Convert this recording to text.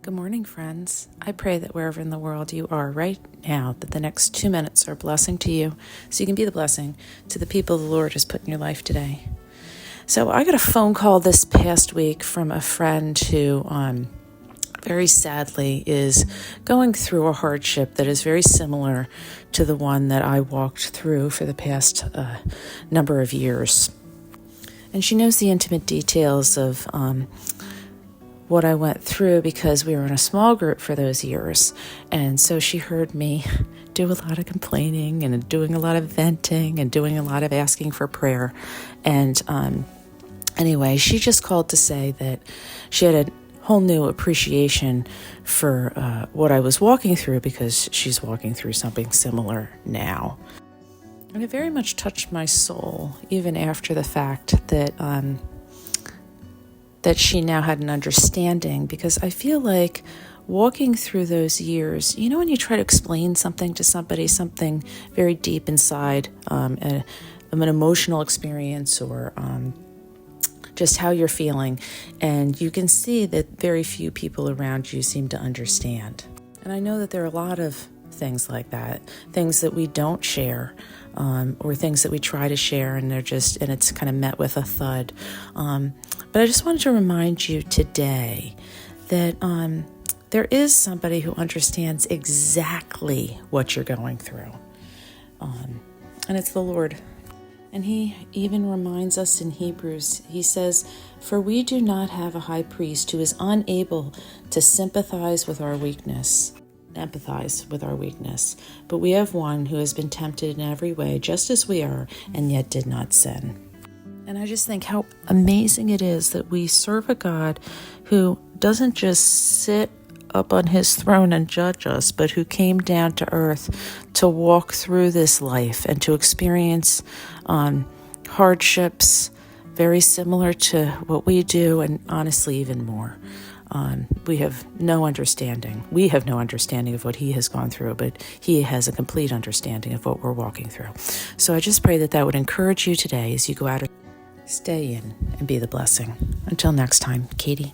Good morning, friends. I pray that wherever in the world you are right now, that the next 2 minutes are a blessing to you, so you can be the blessing to the people the Lord has put in your life today. So I got a phone call this past week from a friend who very sadly is going through a hardship that is very similar to the one that I walked through for the past number of years. And she knows the intimate details of what I went through because we were in a small group for those years. And so she heard me do a lot of complaining and doing a lot of venting and doing a lot of asking for prayer. And anyway, she just called to say that she had a whole new appreciation for what I was walking through because she's walking through something similar now. And it very much touched my soul, even after the fact that that she now had an understanding, because I feel like walking through those years, you know, when you try to explain something to somebody, something very deep inside, an emotional experience or just how you're feeling, and you can see that very few people around you seem to understand. And I know that there are a lot of things like that, things that we don't share, or things that we try to share and it's kind of met with a thud. But I just wanted to remind you today that there is somebody who understands exactly what you're going through. And it's the Lord. And he even reminds us in Hebrews, he says, "For we do not have a high priest who is unable to empathize with our weakness, but we have one who has been tempted in every way, just as we are, and yet did not sin." And I just think how amazing it is that we serve a God who doesn't just sit up on his throne and judge us, but who came down to earth to walk through this life and to experience hardships very similar to what we do, and honestly even more. We have no understanding. We have no understanding of what he has gone through, but he has a complete understanding of what we're walking through. So I just pray that that would encourage you today as you go out and stay in and be the blessing. Until next time, Katie.